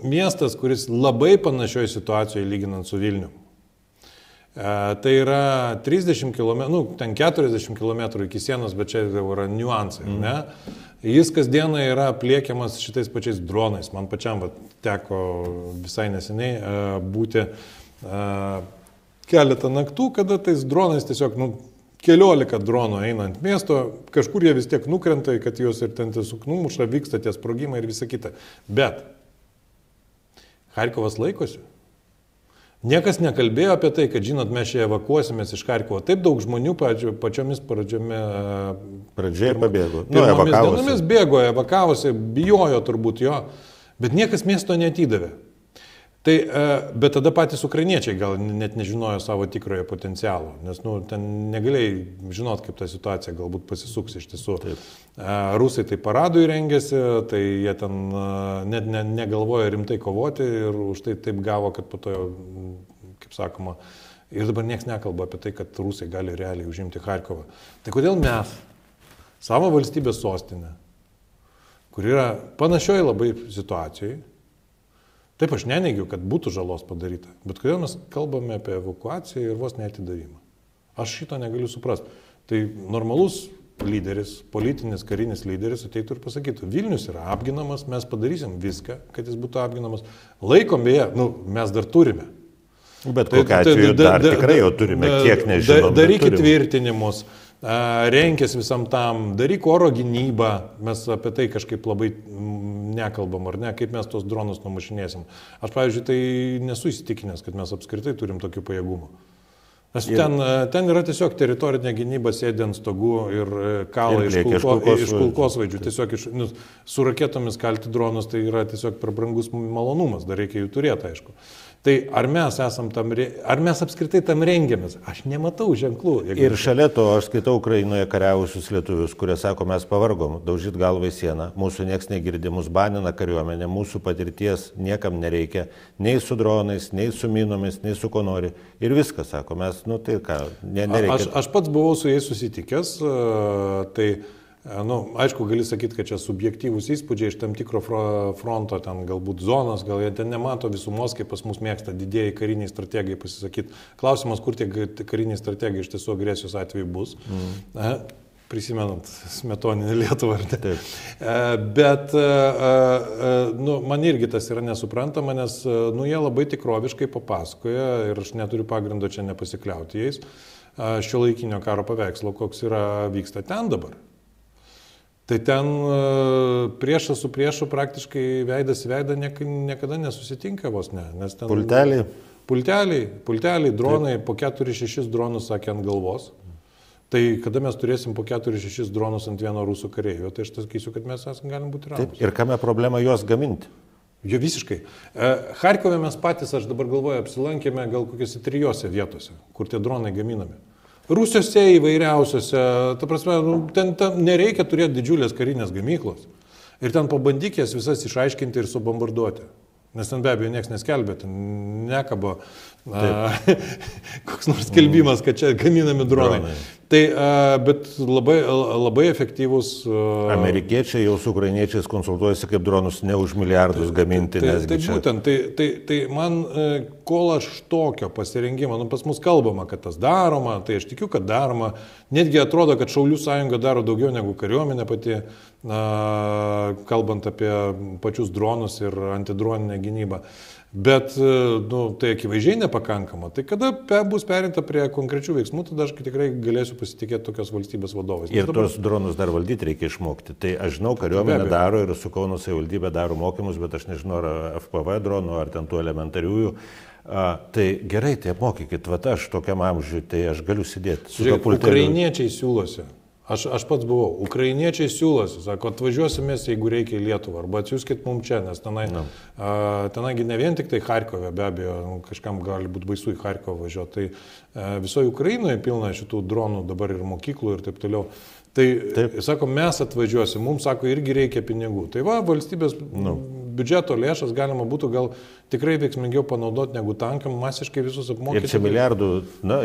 miestas, kuris labai panašioje situacijoje lyginant su Vilniumi. Tai yra 30 km, ten 40 km iki sienos, bet čia yra niuansai, ne? Jis kasdieną yra pliekiamas šitais pačiais dronais. Man pačiam teko visai neseniai būti keletą naktų, kada tais dronais tiesiog, keliolika dronų eina ant miesto, kažkur jie vis tiek nukrenta, kad juos ir ten tiesiog numuša, vyksta tie sprogimai ir visa kita. Bet Charkovas laikosi. Niekas nekalbėjo apie tai, kad, žinot, mes čia evakuosimės iš Charkovo. Taip daug žmonių pačiomis pradžioje pabėgo. Pirmomis dienomis bėgo, evakavosi, bijojo turbūt jo, bet niekas miesto neatidavė. Tai, bet tada patys ukrainiečiai gal net nežinojo savo tikrojo potencialo, nes ten negalėjai žinot, kaip ta situacija galbūt pasisuks iš tiesų. Taip. Rusai tai paradui rengėsi, tai jie ten net negalvoja rimtai kovoti ir už tai taip gavo, kad po to, kaip sakoma, ir dabar niekas nekalba apie tai, kad rusai gali realiai užimti Charkovą. Tai kodėl mes, savo valstybės sostinę, kur yra panašioj labai situacijai, taip, aš neneigiu, kad būtų žalos padaryta, bet kodėl mes kalbame apie evakuaciją ir vos neatidavimą? Aš šito negaliu suprasti. Tai normalus lyderis, politinis, karinis lyderis ateitų ir pasakytų, Vilnius yra apginamas, mes padarysim viską, kad jis būtų apginamas. Laikom beje, mes dar turime. Bet kokiu atveju dar tikrai jau turime, kiek nežinom. Darykit tvirtinimus, renkės visam tam, daryk oro gynybą, mes apie tai kažkaip labai nekalbam, ar ne, kaip mes tos dronus numušinėsim. Aš, pavyzdžiui, tai nesu įsitikinęs, kad mes apskritai turim tokių pajėgumų. Nes ten yra tiesiog teritorinė gynyba, sėdė ant stogų ir kala iš kulkosvaidžių. Tiesiog su raketomis kalti dronus tai yra tiesiog per brangus malonumas, dar reikia jų turėti, aišku. Tai ar mes apskritai tam rengiamės? Aš nematau ženklų. Ir šalia to aš skaitau Ukrainoje kariavusius lietuvius, kurie sako, mes pavargom, daužyt galvą į sieną, mūsų nieks negirdi, mūsų banina kariuomenė, mūsų patirties niekam nereikia, nei su dronais, nei su minomis, nei su ko nori. Ir viskas, sako, mes, tai ką, nereikia. Aš pats buvau su jais susitikęs, tai aišku, gali sakyti, kad čia subjektyvūs įspūdžiai iš tam tikro fronto, ten galbūt zonos, gal jie ten nemato visumos, kaip pas mus mėgsta didieji kariniai strategai pasisakyti. Klausimas, kur tie kariniai strategai iš tiesų agresijos atveju bus. Prisimenant Smetoninę Lietuvą. Bet man irgi tas yra nesuprantama, nes jie labai tikroviškai papasakoja ir aš neturiu pagrindo čia nepasikliauti jais šiuolaikinio karo paveikslo, koks vyksta ten dabar. Tai ten priešas su priešu praktiškai veidas į veidą niekada nesusitinka vos ne. Nes ten Pulteliai, dronai, po 4-6 dronus sakė ant galvos. Tai kada mes turėsim po 4-6 dronus ant vieno rusų kareivio, tai aš sakysiu, kad mes galim būti ramus. Ir kame problema juos gaminti? Jo visiškai. Charkove mes patys, aš dabar galvoju, apsilankėme gal kokiuose 3 vietose, kur tie dronai gaminami. Rusiose įvairiausiose, ta prasme, ten nereikia turėti didžiulės karinės gamyklos. Ir ten pabandyk jas visas išaiškinti ir subombarduoti. Nes ten be abejo niekas neskelbė, ten nekabo koks nors skelbimas, kad čia gaminami dronai. Tai, bet labai efektyvus. Amerikiečiai jau su ukrainiečiais konsultuojasi, kaip dronus ne už milijardus gaminti. Tai man, kol aš tokio pasirengimo, pas mus kalbama, kad tas daroma, tai aš tikiu, kad daroma. Netgi atrodo, kad Šaulių sąjunga daro daugiau negu kariuomenė pati, kalbant apie pačius dronus ir antidroninę gynybą. Bet tai akivaizdžiai nepakankama. Tai kada bus perinta prie konkrečių veiksmų, tada aš tikrai galėsiu pasitikėti tokios valstybės vadovais. Ir tos dronus dar valdyti reikia išmokti. Tai aš žinau, kariuomenė daro ir su Kauno savivaldybė daro mokymus, bet aš nežinau, ar FPV dronų, ar ten tų elementariųjų. Tai gerai, tai apmokykit, va aš tokiam amžiui, tai aš galiu sėdėti su to pulteliu. Ukrainiečiai siūlosi. Aš pats buvau. Ukrainiečiai siūlosi, sako, atvažiuosimės, jeigu reikia į Lietuvą, arba atsiųskit mums čia, nes tenai ne vien tik tai Charkove, be abejo, kažkam gali būti baisu į Charkovą važiuoti, tai visoje Ukrainoje pilna šitų dronų dabar ir mokyklų ir taip toliau. Tai, sako, mes atvažiuosim, mums, sako, irgi reikia pinigų. Tai va, valstybės biudžeto lėšas galima būtų gal tikrai veiksmingiau panaudoti negu tankam, masiškai visus apmokyti. Ir čia milijardų,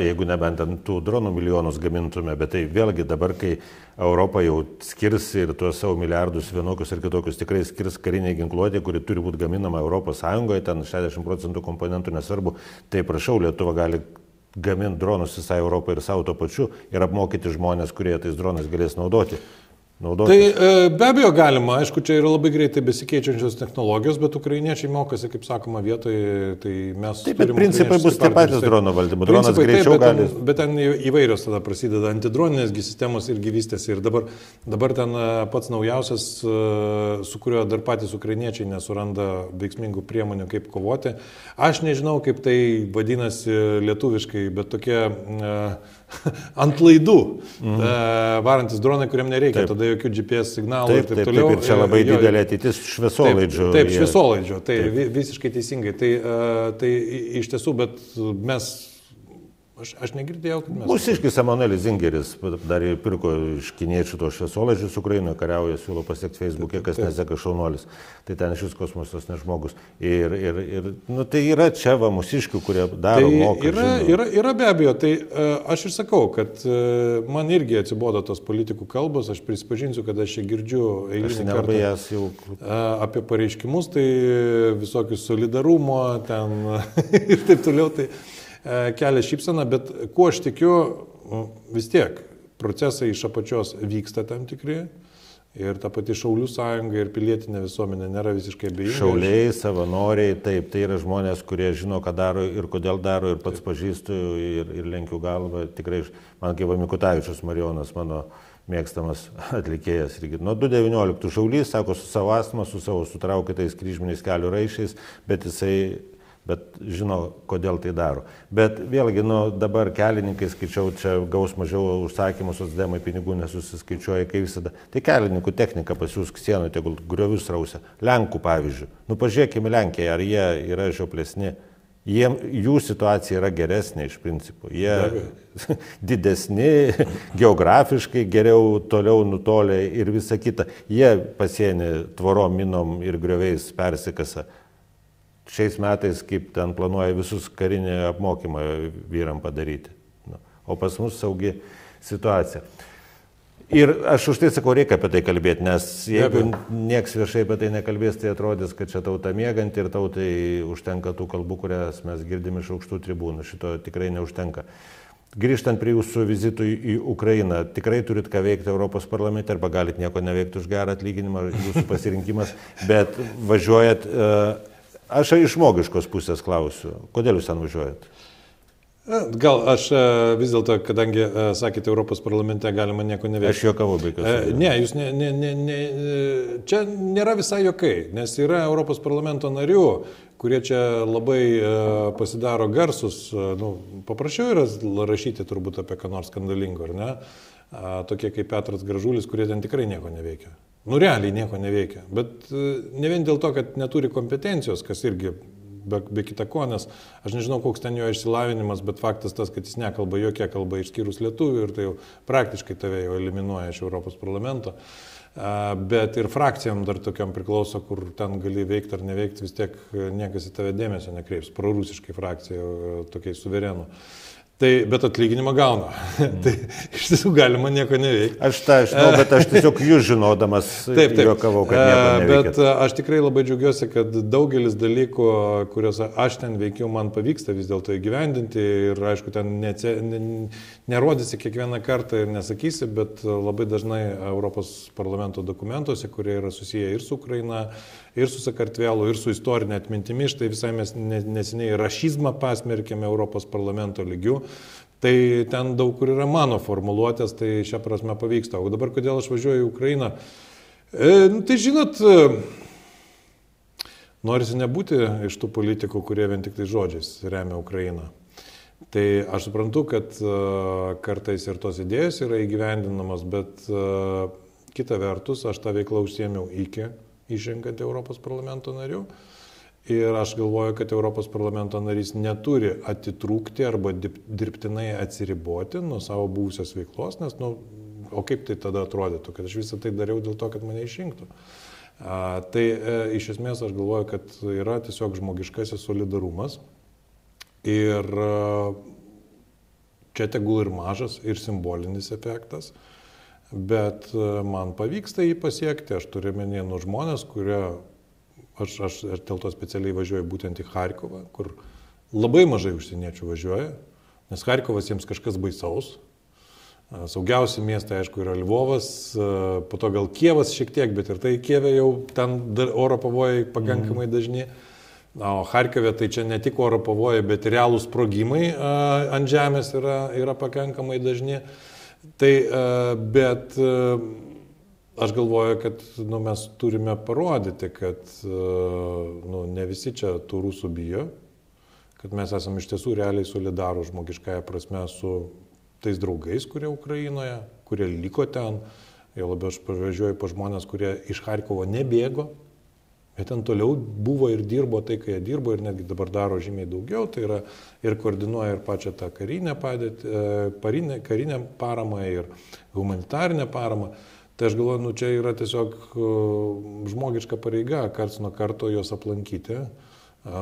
jeigu nebent ant tų dronų milijonus gamintume, bet tai vėlgi dabar, kai Europa jau skirs ir tuos savo milijardus vienokius ir kitokius tikrai skirs kariniai ginkluotė, kuri turi būti gaminama Europos Sąjungoje, ten 60% komponentų nesvarbu, tai prašau, Lietuva gali gaminti dronus visai Europai ir savo to pačiu ir apmokyti žmonės, kurie tais dronais galės naudoti. Tai be abejo galima, aišku, čia yra labai greitai besikeičiančios technologijos, bet ukrainiečiai mokosi, kaip sakoma, vietoje, tai mes... Taip, bet principai bus tie patys drono valdymo. Dronas greičiau gali... Bet ten įvairios tada prasideda, antidroninėsgi sistemos irgi vystėsi ir dabar ten pats naujausias, su kuriuo dar patys ukrainiečiai nesuranda veiksmingų priemonių, kaip kovoti. Aš nežinau, kaip tai vadinasi lietuviškai, bet tokie... ant laidų varantis dronai, kuriam nereikia, tada jokių GPS signalų ir taip toliau. Ir čia labai didelė ateitis šviesolaidžių. Taip, šviesolaidžių, tai visiškai teisingai. Tai iš tiesų, bet mes... Aš negirdėjau, kad mes... Mūsiškis Emanuelis Zingeris dar pirko iš kiniečių tos šviesolaidžius Ukrainoje, kariauja, siūlo pasiekti Facebook'e, kas neseka šaunuolis. Tai ten šis kosmosas nežmogus. Ir tai yra čia va mūsiškių, kurie daro moka. Yra be abejo, tai aš ir sakau, kad man irgi atsibodo tos politikų kalbos, aš prisipažinsiu, kad aš čia girdžiu eilinį kartą apie pareiškimus, tai visokius solidarumo ten ir taip toliau. Tai kelia šypseną, bet kuo aš tikiu, vis tiek procesai iš apačios vyksta tam tikri ir ta pati Šaulių sąjunga ir pilietinė visuomenė nėra visiškai abejinga. Šauliai, savanoriai, taip, tai yra žmonės, kurie žino, ką daro ir kodėl daro ir pats pažįstu ir lenkiu galvą. Tikrai, man kaip Mikutavičius Marijonas, mano mėgstamas atlikėjas. Nuo 2019 Šaulys, sako, su savo astma, su savo sutraukytais kryžminiais kelių raiščiais, bet žino, kodėl tai daro. Bet vėlgi, dabar kelininkai, skaičiau, čia gaus mažiau užsakymų, socdemai pinigų nesusiskaičiuoja, kaip visada. Tai kelininkų technika pasiūsk sienų, tegul griovius rausia. Lenkų pavyzdžių. Pažiūrėkime Lenkiją, ar jie yra žioplesni. Jų situacija yra geresnė iš principų. Jie didesni, geografiškai geriau, toliau nutolę ir visa kita. Jie pasienį tvorom, minom ir grioviais persikasa. Šiais metais, kaip ten planuoja visus karinį apmokymą vyram padaryti. O pas mus saugi situacija. Ir aš už tai sakau, reikia apie tai kalbėti, nes jeigu nieks viešai apie tai nekalbės, tai atrodys, kad čia tauta mėganti ir tautai užtenka tų kalbų, kurias mes girdim iš aukštų tribūnų. Šito tikrai neužtenka. Grįžtant prie jūsų vizitų į Ukrainą, tikrai turit ką veikti Europos parlamente arba galit nieko neveikti už gerą atlyginimą, jūsų pasirinkimas, bet važiuojat... Aš iš žmogiškos pusės klausiu, kodėl jūs ten važiuojat? Gal aš vis dėlto, kadangi sakėte, Europos parlamente galima nieko neveikti. Aš juokavau, bekas. Ne, jūs čia nėra visai juokai, nes yra Europos parlamento narių, kurie čia labai pasidaro garsus, paprasčiau yra rašyti turbūt apie ką nors skandalingo, ar ne? Tokie kaip Petras Gražulis, kurie ten tikrai nieko neveikia. Realiai nieko neveikia, bet ne vien dėl to, kad neturi kompetencijos, kas irgi be kita ko, nes aš nežinau, koks ten jo išsilavinimas, bet faktas tas, kad jis nekalba jokia kalba išskyrus lietuvių ir tai jau praktiškai tave jau eliminuoja iš Europos parlamento. Bet ir frakcijam dar tokiam priklauso, kur ten gali veikti ar neveikti, vis tiek niekas į tave dėmesio nekreips, prorusiškai frakcija tokiai suverenų. Bet atlyginimą gauna. Tai iš tiesų galima nieko neveikti. Aš žinau, bet aš tiesiog jūs žinodamas juokavau, kad nieko neveikit. Bet aš tikrai labai džiaugiuosi, kad daugelis dalykų, kuriuos aš ten veikiau, man pavyksta vis dėlto įgyvendinti ir aišku, ten nerodysi kiekvieną kartą ir nesakysi, bet labai dažnai Europos parlamento dokumentuose, kurie yra susiję ir su Ukraina, ir su Sakartvelu, ir su istorinė atmintimi, štai visai mes neseniai rašizmą pasmerkėme Europos parlamento lygių. Tai ten daug kur yra mano formuluotės, tai šią prasme pavyksta. O dabar kodėl aš važiuoju į Ukrainą? Tai žinot, norisi nebūti iš tų politikų, kurie vien tik tai žodžiais remia Ukrainą. Tai aš suprantu, kad kartais ir tos idėjos yra įgyvendinamos, bet kita vertus, aš tą veiklą užsiėmiau iki išrenkant Europos parlamento narių. Ir aš galvoju, kad Europos parlamento narys neturi atitrūkti arba dirbtinai atsiriboti nuo savo buvusios veiklos, nes, o kaip tai tada atrodytų, kad aš visą tai dariau dėl to, kad mane išrinktų. Tai iš esmės aš galvoju, kad yra tiesiog žmogiškasis solidarumas ir čia tegul ir mažas, ir simbolinis efektas, bet man pavyksta jį pasiekti, aš turiu menį nuo žmonės, kurie Aš dėl to specialiai važiuoju būtent į Charkovą, kur labai mažai užsieniečių važiuoja, nes Charkovas jiems kažkas baisaus. Saugiausi miestai, aišku, yra Lvovas, po to gal Kievas šiek tiek, bet ir tai Kieve jau ten oro pavojai pakankamai dažni. O Charkove tai čia ne tik oro pavojai, bet ir realūs sprogimai ant žemės yra pakankamai dažni. Tai, bet aš galvoju, kad mes turime parodyti, kad ne visi čia tų rusų bijo, kad mes esame iš tiesų realiai solidarūs žmogiškąją prasme su tais draugais, kurie Ukrainoje, kurie liko ten. Jau labiau aš pažiūrėjau pa žmonės, kurie iš Charkovo nebėgo, bet ten toliau buvo ir dirbo tai, kai jie dirbo ir netgi dabar daro žymiai daugiau. Tai yra ir koordinuoja ir pačią tą karinę paramą ir humanitarinę paramą. Tai aš galvoju, čia yra tiesiog žmogiška pareiga karts nuo karto juos aplankyti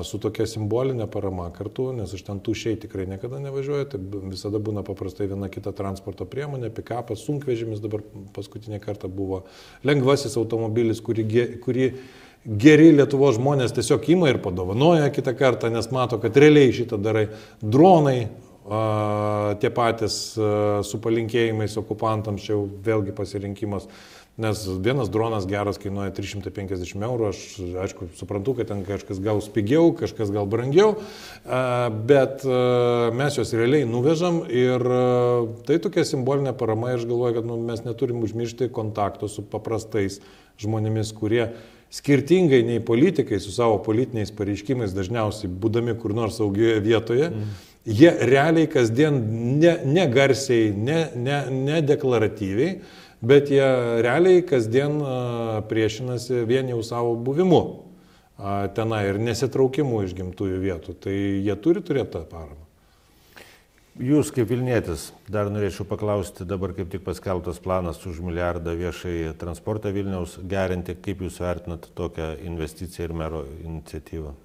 su tokia simbolinė parama kartu, nes iš ten tuščiai tikrai niekada nevažiuoja, tai visada būna paprastai viena kita transporto priemonė, pikapas, sunkvežimis, dabar paskutinį kartą buvo lengvasis automobilis, kurį geri Lietuvos žmonės tiesiog ima ir padovanoja kitą kartą, nes mato, kad realiai šitą darai. Dronai, tie patys su palinkėjimais okupantams, čia jau vėlgi pasirinkimas, nes vienas dronas geras kainuoja 350 eurų, aš aišku suprantu, kad ten kažkas gaus pigiau, kažkas gal brangiau, bet mes juos realiai nuvežam ir tai tokia simbolinė parama ir aš galvoju, kad mes neturim užmiršti kontakto su paprastais žmonėmis, kurie skirtingai nei politikai su savo politiniais pareiškimais dažniausiai būdami kur nors saugioje vietoje, jie realiai kasdien ne garsiai, ne deklaratyviai, bet jie realiai kasdien priešinasi vien jau savo buvimu tenai ir nesitraukimu iš gimtųjų vietų. Tai jie turi turėti tą paramą. Jūs kaip Vilnietis, dar norėčiau paklausti, dabar kaip tik paskelbtas planas už milijardą viešai transportą Vilniaus gerinti. Kaip jūs vertinat tokią investiciją ir mero iniciatyvą?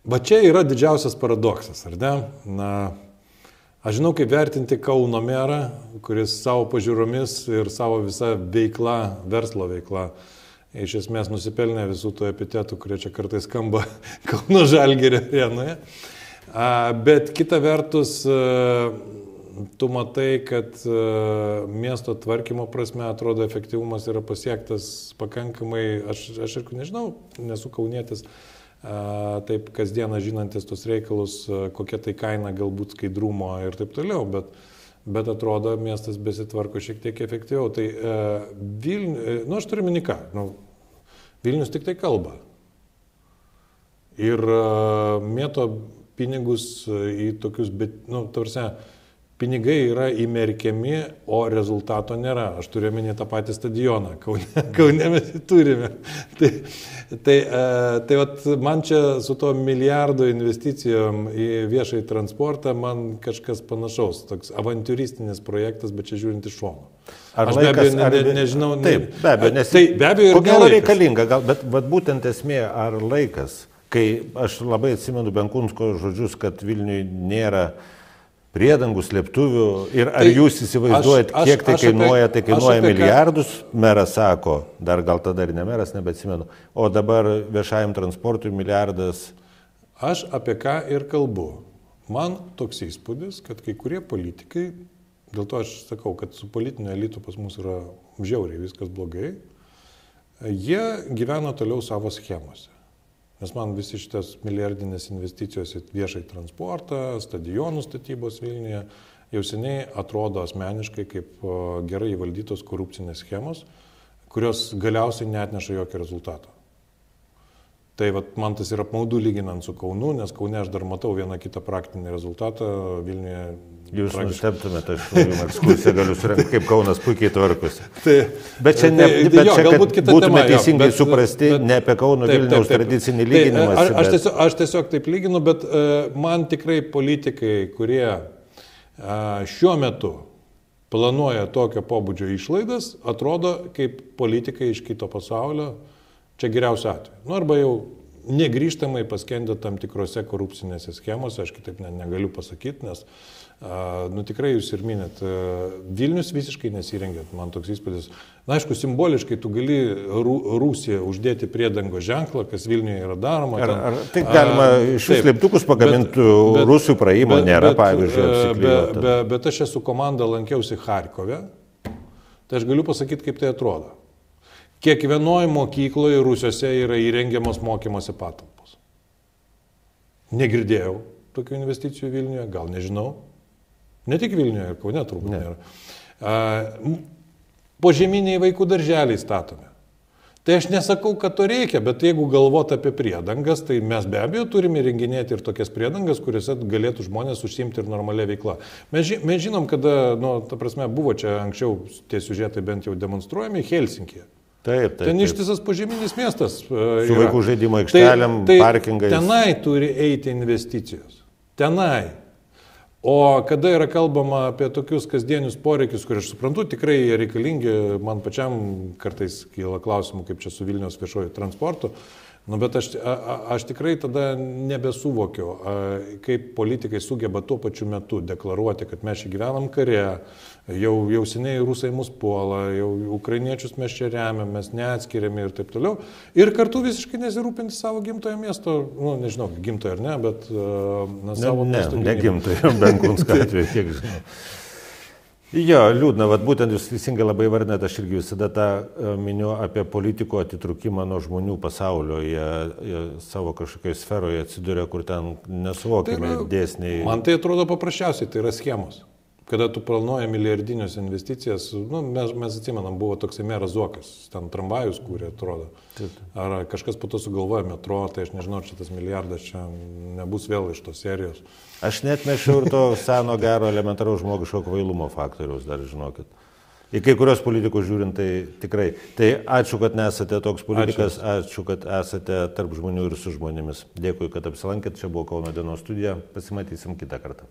Va čia yra didžiausias paradoksas, ar ne? Aš žinau, kaip vertinti Kauno merą, kuris savo pažiūromis ir savo visą veiklą, verslo veiklą, iš esmės nusipelnė visų tų epitetų, kurie čia kartais skamba Kauno Žalgirio arenoje. Bet kita vertus, tu matai, kad miesto tvarkymo prasme atrodo efektyvumas yra pasiektas pakankamai, aš ir nežinau, nesu kaunietis, taip kasdieną žinantis tos reikalus, kokia tai kaina galbūt skaidrumo ir taip toliau, bet atrodo miestas besitvarko šiek tiek efektyviau. Tai aš turiu minį ką, Vilnius tik tai kalba ir mėto pinigus į tokius, pinigai yra įmerkiami, o rezultato nėra. Aš turiu minį tą patį stadioną, Kaune mes jį turime. Tai man čia su to milijardo investicijom į viešai transportą man kažkas panašaus, toks avantūristinis projektas, bet čia žiūrint iš šono. Ar aš laikas, be abejo nežinau. Taip, be abejo, nes be abejo ir kodėl reikalinga, bet būtent esmė, ar laikas, kai aš labai atsimenu Benkunsko žodžius, kad Vilniui nėra priedangų, slėptuvių ir ar jūs įsivaizduojat, kiek tai kainuoja, tai kainuoja milijardus, meras sako, dar gal tada ir ne meras, nebeatsimenu, o dabar viešajam transportui milijardas. Aš apie ką ir kalbu. Man toks įspūdis, kad kai kurie politikai, dėl to aš sakau, kad su politiniu elitu pas mus yra žiauriai viskas blogai, jie gyvena toliau savo schemose. Nes man visi šitas milijardinės investicijos į viešai transportą, stadionų statybos Vilniuje jau seniai atrodo asmeniškai kaip gerai įvaldytos korupcinės schemos, kurios galiausiai neatneša jokio rezultato. Tai vat, man tas yra apmaudu lyginant su Kaunu, nes Kaune aš dar matau vieną kitą praktinį rezultatą, Vilniuje... Jūs nustebtumėte, aš jums ekskursiją galiu surengti, kaip Kaunas puikiai tvarkosi. Bet čia, būtume teisingai suprasti, ne apie Kauno Vilniaus tradicinį lyginimą. Aš tiesiog taip lyginu, bet man tikrai politikai, kurie šiuo metu planuoja tokio pobūdžio išlaidas, atrodo kaip politikai iš kito pasaulio. Čia geriausiu atveju. Nu, arba jau negrįžtamai paskendę tam tikrose korupcinėse schemose, aš kitaip negaliu pasakyti, nes tikrai jūs ir minėt, Vilnius visiškai nesirengėt, man toks įspūdis. Na, aišku, simboliškai tu gali Rusiją uždėti priedango ženklą, kas Vilniuje yra daroma. Ar taip galima iš slėptukus pagaminti Rusų praėjimo nėra, pavyzdžiui. Bet aš esu komanda, lankiausi Charkove, tai aš galiu pasakyti, kaip tai atrodo. Kiekvienoje mokykloje Rusiuose yra įrengiamos mokymosi patalpos. Negirdėjau tokių investicijų Vilniuje, gal nežinau. Ne tik Vilniuje, ir Kaune turbūt nėra. Požeminiai vaikų darželiai statomi. Tai aš nesakau, kad to reikia, bet jeigu galvot apie priedangas, tai mes be abejo turime įrenginėti ir tokias priedangas, kuriuose galėtų žmonės užsiimti ir normalią veiklą. Mes žinom, kada, ta prasme, buvo čia anksčiau tie siužetai bent jau demonstruojami Helsinkije. Taip. Ten ištisas požeminis miestas. Su vaikų žaidimo aikštelėm, parkingais. Tenai turi eiti investicijos. Tenai. O kada yra kalbama apie tokius kasdienius poreikius, kur aš suprantu, tikrai jie reikalingi, man pačiam kartais kyla klausimų, kaip čia su Vilniaus viešoju transportu. Bet aš tikrai tada nebesuvokiu, kaip politikai sugeba tuo pačiu metu deklaruoti, kad mes čia gyvenam kare, jau seniai rusai mus puola, jau ukrainiečius mes čia remiam, mes neatskiriami ir taip toliau. Ir kartu visiškai nesirūpinti savo gimtojo miesto, nežinau, gimtojo ar ne, bet savo miesto. Ne gimtojo, Benkunsko atveju, kiek žinau. Jo, liūdna, būtent jūs teisingai labai vardinat, aš irgi visada tą miniu apie politikų atitrūkimą nuo žmonių pasaulio, jie savo kažkokioje sferoje atsiduria, kur ten nesuvokiami dėsniai. Man tai atrodo paprasčiausiai, tai yra schemos. Kada tu planuoji milijardinės investicijas, mes atsimenam, buvo toksai meras Zuokas, ten tramvajus kūrė, atrodo. Ar kažkas po to sugalvoja metro, tai aš nežinau, čia tas milijardas čia nebus vėl iš tos serijos. Aš net nešiau ir to seno gero elementaraus žmogiško kvailumo faktoriaus, dar žinokit. Į kai kurios politikos žiūrint, tai tikrai. Tai ačiū, kad nesate toks politikas, ačiū, kad esate tarp žmonių ir su žmonėmis. Dėkui, kad apsilankėt, čia buvo Kauno dienos studija, pasimatysim kitą kartą.